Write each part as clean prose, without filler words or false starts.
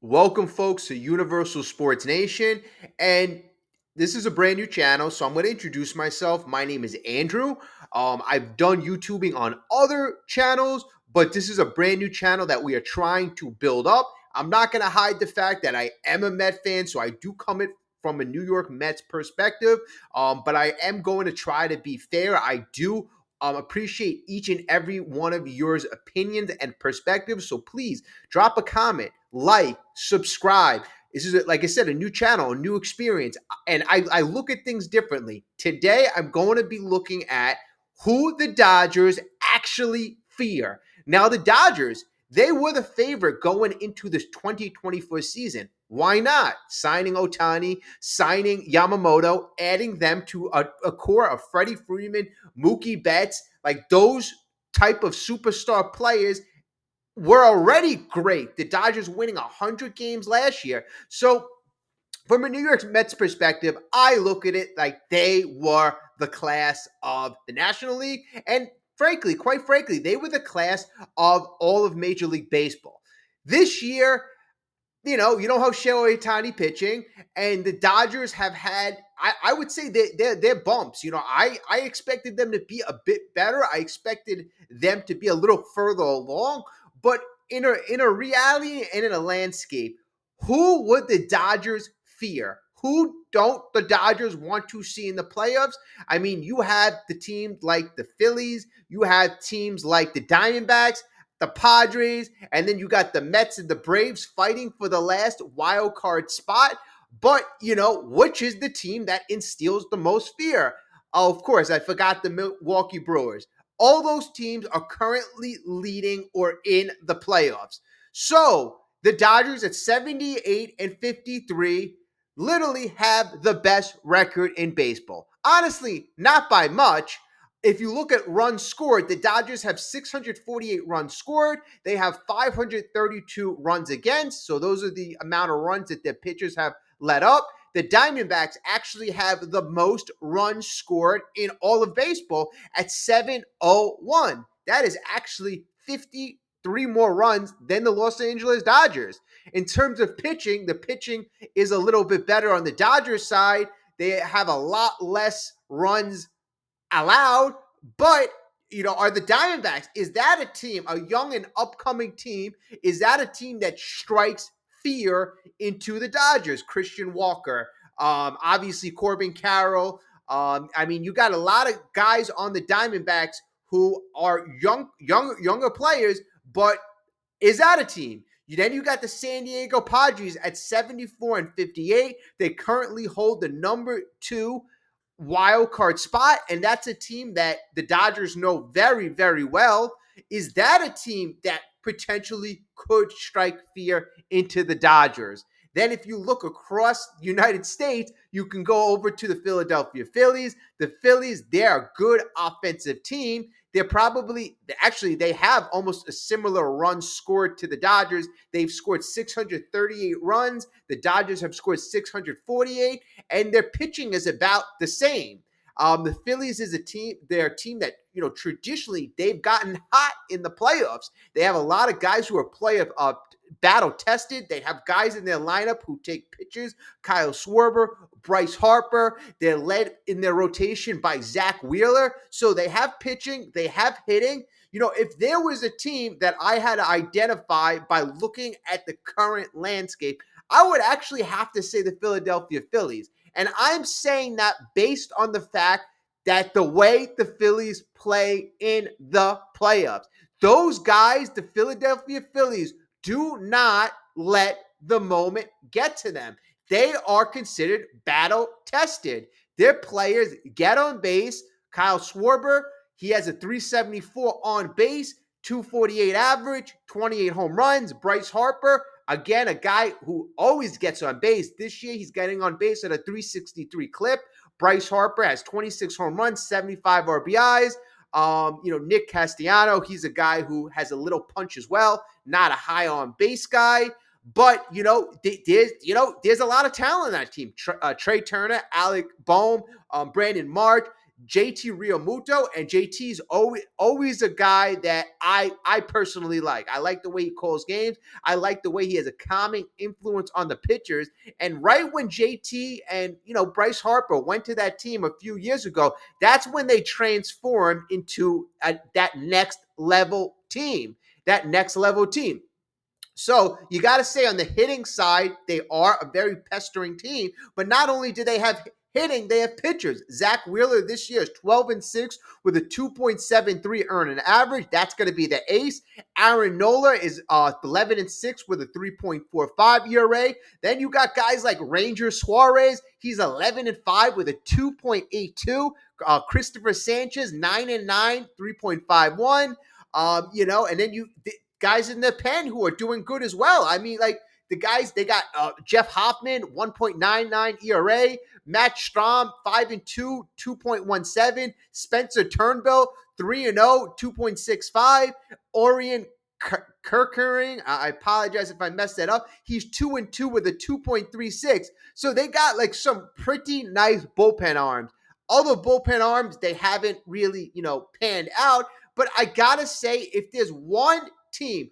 Welcome, folks, to Universal Sports Nation. And this is a brand new channel, so I'm going to introduce myself. My name is Andrew. I've done YouTubing on other channels, but this is a brand new channel that we are trying to build up. I'm not going to hide the fact that I am a Met fan, so I do come it from a New York Mets perspective, but I am going to try to be fair. I do appreciate each and every one of yours opinions and perspectives, so please drop a comment, like, subscribe. This is, like I said, a new channel, a new experience, and I look at things differently. Today, I'm going to be looking at who the Dodgers actually fear. Now, the Dodgers, they were the favorite going into this 2024 season. Why not? Signing Ohtani, signing Yamamoto, adding them to a core of Freddie Freeman, Mookie Betts, like those type of superstar players were already great. The Dodgers winning 100 games last year. So from a New York Mets perspective, I look at it like they were the class of the National League. And frankly, quite frankly, they were the class of all of Major League Baseball. This year, you know how Shohei Ohtani pitching, and the Dodgers have had, I would say, they're bumps. I expected them to be a bit better. I expected them to be a little further along, but in a reality and in a landscape, who would the Dodgers fear? Who don't the Dodgers want to see in the playoffs? I mean, you have the teams like the Phillies, you have teams like the Diamondbacks, the Padres, and then you got the Mets and the Braves fighting for the last wild card spot. But, which is the team that instills the most fear? Oh, of course, I forgot the Milwaukee Brewers. All those teams are currently leading or in the playoffs. So the Dodgers at 78 and 53 literally have the best record in baseball. Honestly, not by much. If you look at runs scored, the Dodgers have 648 runs scored. They have 532 runs against. So those are the amount of runs that their pitchers have let up. The Diamondbacks actually have the most runs scored in all of baseball at 701. That is actually 53 more runs than the Los Angeles Dodgers. In terms of pitching, the pitching is a little bit better on the Dodgers side. They have a lot less runs allowed, but are the Diamondbacks, is that a team, a young and upcoming team, is that a team that strikes fear into the Dodgers? Christian Walker, obviously Corbin Carroll. You got a lot of guys on the Diamondbacks who are younger players, but is that a team? Then you got the San Diego Padres at 74 and 58. They currently hold the number 2 wild card spot, and that's a team that the Dodgers know very, very well. Is that a team that potentially could strike fear into the Dodgers? Then if you look across the United States, you can go over to the Philadelphia Phillies. The Phillies, they're a good offensive team. They have almost a similar run scored to the Dodgers. They've scored 638 runs. The Dodgers have scored 648, and their pitching is about the same. The Phillies is a team. They're a team that traditionally they've gotten hot in the playoffs. They have a lot of guys who are battle tested. They have guys in their lineup who take pitches. Kyle Schwarber, Bryce Harper. They're led in their rotation by Zach Wheeler. So they have pitching. They have hitting. If there was a team that I had to identify by looking at the current landscape, I would actually have to say the Philadelphia Phillies. And I'm saying that based on the fact that the way the Phillies play in the playoffs, those guys, the Philadelphia Phillies, do not let the moment get to them. They are considered battle tested. Their players get on base. Kyle Schwarber, he has a 374 on base, 248 average, 28 home runs. Bryce Harper, again, a guy who always gets on base. This year, he's getting on base at a 363 clip. Bryce Harper has 26 home runs, 75 RBIs. Nick Castellano, he's a guy who has a little punch as well, not a high on base guy. But, there's a lot of talent on that team. Trey Turner, Alec Boehm, Brandon March. JT Realmuto, and JT's always a guy that I personally like. I like the way he calls games. I like the way he has a calming influence on the pitchers. And right when JT and Bryce Harper went to that team a few years ago, that's when they transformed into that next level team. That next level team. So you got to say on the hitting side, they are a very pestering team. But not only do they have hitting, they have pitchers. Zach Wheeler this year is 12-6 with a 2.73 earning average. That's going to be the ace. Aaron Nola is 11-6 with a 3.45 ERA. Then you got guys like Ranger Suarez. He's 11-5 with a 2.82. Christopher Sanchez 9-9, 3.51. And then guys in the pen who are doing good as well. I mean, like the guys, they got Jeff Hoffman, 1.99 ERA, Matt Strahm, 5-2, 2.17, Spencer Turnbull, 3-0, 2.65, Orion Kirkering, I apologize if I messed that up. He's 2-2 with a 2.36. So they got like some pretty nice bullpen arms. All the bullpen arms, they haven't really, panned out. But I gotta say, if there's one team,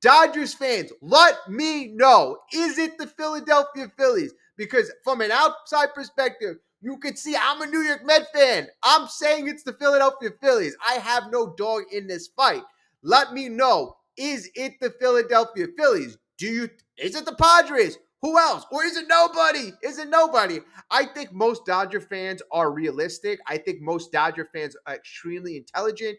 Dodgers fans, let me know. Is it the Philadelphia Phillies? Because from an outside perspective, you could see I'm a New York Met fan. I'm saying it's the Philadelphia Phillies. I have no dog in this fight. Let me know. Is it the Philadelphia Phillies? Is it the Padres? Who else? Or is it nobody? I think most Dodger fans are realistic. I think most Dodger fans are extremely intelligent.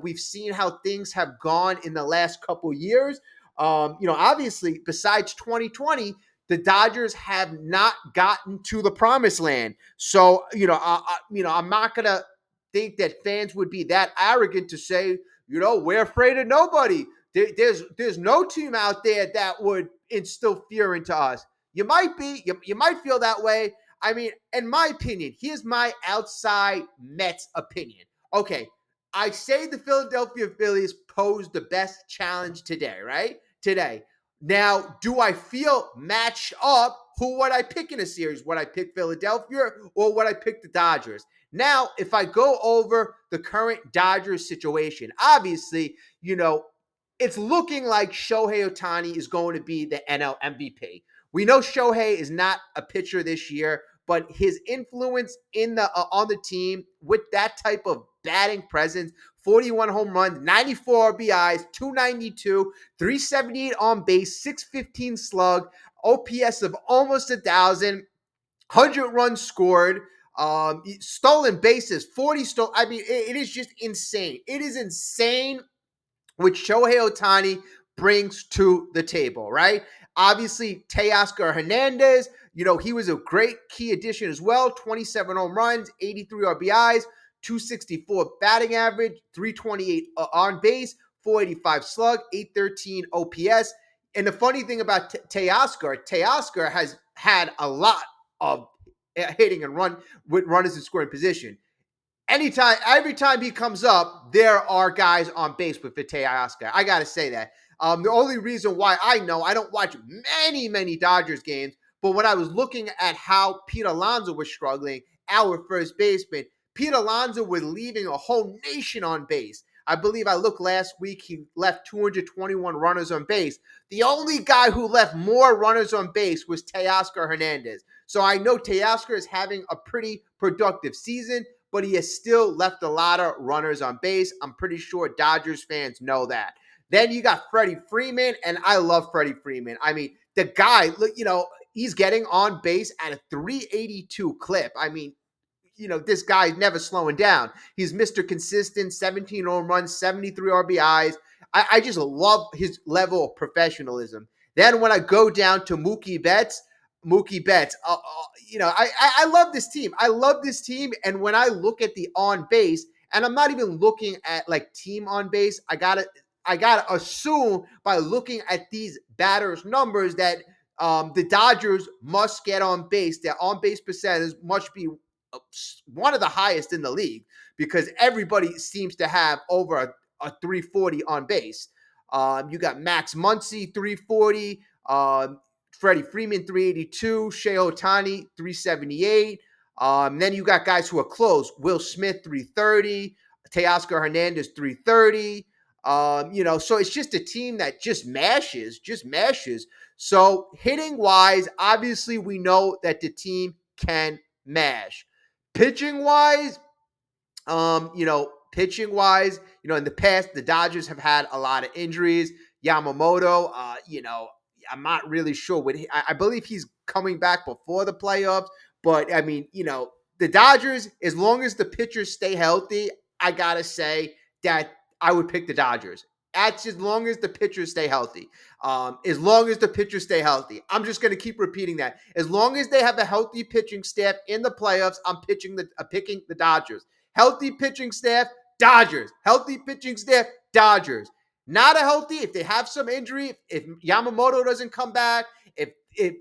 We've seen how things have gone in the last couple years. Obviously, besides 2020, the Dodgers have not gotten to the promised land. So, I'm not gonna think that fans would be that arrogant to say, we're afraid of nobody. There's no team out there that would instill fear into us. You might be. You might feel that way. I mean, in my opinion, here's my outside Mets opinion. Okay, I say the Philadelphia Phillies pose the best challenge today, right? Today. Now, do I feel matched up? Who would I pick in a series? Would I pick Philadelphia or would I pick the Dodgers? Now, if I go over the current Dodgers situation, obviously, it's looking like Shohei Ohtani is going to be the NL MVP. We know Shohei is not a pitcher this year, but his influence on the team with that type of batting presence, 41 home runs, 94 RBIs, 292, 378 on base, 615 slug, OPS of almost 1,000, 100 runs scored, stolen bases, 40 stolen. I mean, it is just insane. It is insane which Shohei Ohtani brings to the table, right? Obviously, Teoscar Hernandez, he was a great key addition as well. 27 home runs, 83 RBIs, 264 batting average, 328 on base, 485 slug, 813 OPS. And the funny thing about Teoscar has had a lot of hitting and run with runners in scoring position. Every time he comes up, there are guys on base with Teoscar. I got to say that. The only reason why I don't watch many Dodgers games, but when I was looking at how Pete Alonso was struggling, our first baseman, Pete Alonso was leaving a whole nation on base. I believe I looked last week, he left 221 runners on base. The only guy who left more runners on base was Teoscar Hernandez. So I know Teoscar is having a pretty productive season, but he has still left a lot of runners on base. I'm pretty sure Dodgers fans know that. Then you got Freddie Freeman, and I love Freddie Freeman. I mean, the guy, he's getting on base at a 382 clip. I mean, this guy's never slowing down. He's Mr. Consistent, 17 home runs, 73 RBIs. I just love his level of professionalism. Then when I go down to Mookie Betts, I love this team. And when I look at the on base, and I'm not even looking at like team on base, I gotta assume by looking at these batters' numbers that the Dodgers must get on base. Their on base percentage must be one of the highest in the league because everybody seems to have over a 340 on base. You got Max Muncy 340. Freddie Freeman, 382. Shohei Ohtani, 378. Then you got guys who are close. Will Smith, 330. Teoscar Hernandez, 330. So it's just a team that just mashes. So hitting wise, obviously we know that the team can mash. Pitching wise, pitching wise, in the past, the Dodgers have had a lot of injuries. Yamamoto, I'm not really sure what I believe he's coming back before the playoffs, but I mean, the Dodgers, as long as the pitchers stay healthy, I gotta say that I would pick the Dodgers. That's as long as the pitchers stay healthy. As long as the pitchers stay healthy, I'm just going to keep repeating that. As long as they have a healthy pitching staff in the playoffs, I'm picking the Dodgers. Healthy pitching staff, Dodgers. Healthy pitching staff, Dodgers. Not a healthy, if they have some injury, if Yamamoto doesn't come back, if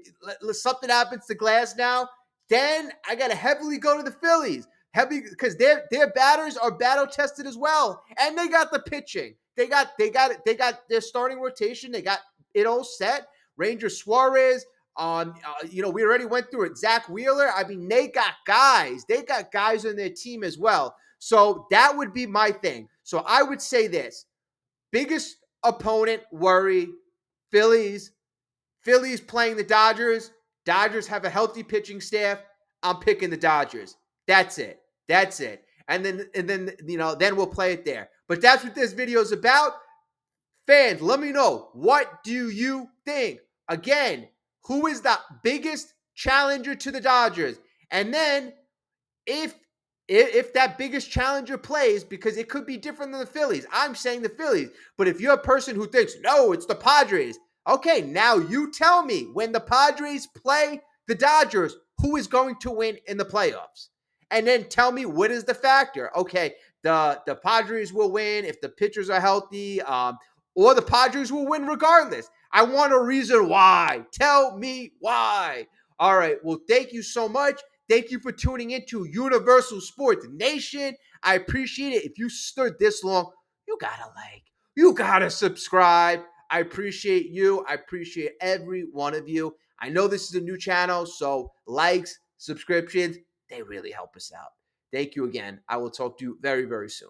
something happens to Glass now, then I got to heavily go to the Phillies. Heavy, because their batters are battle tested as well, and they got the pitching. They got their starting rotation. They got it all set. Ranger Suarez. We already went through it. Zach Wheeler. I mean, they got guys. They got guys on their team as well. So that would be my thing. So I would say this: biggest opponent worry, Phillies. Phillies playing the Dodgers. Dodgers have a healthy pitching staff. I'm picking the Dodgers. That's it. And then we'll play it there. But that's what this video is about. Fans, let me know, what do you think? Again, who is the biggest challenger to the Dodgers? And then if that biggest challenger plays, because it could be different than the Phillies. I'm saying the Phillies. But if you're a person who thinks, no, it's the Padres. Okay, now you tell me, when the Padres play the Dodgers, who is going to win in the playoffs? And then tell me, what is the factor? Okay, the Padres will win if the pitchers are healthy, or the Padres will win regardless. I want a reason why. Tell me why. All right, well, thank you so much. Thank you for tuning into Universal Sports Nation. I appreciate it. If you stood this long, you gotta like, you gotta subscribe. I appreciate you. I appreciate every one of you. I know this is a new channel, so likes, subscriptions, they really help us out. Thank you again. I will talk to you very, very soon.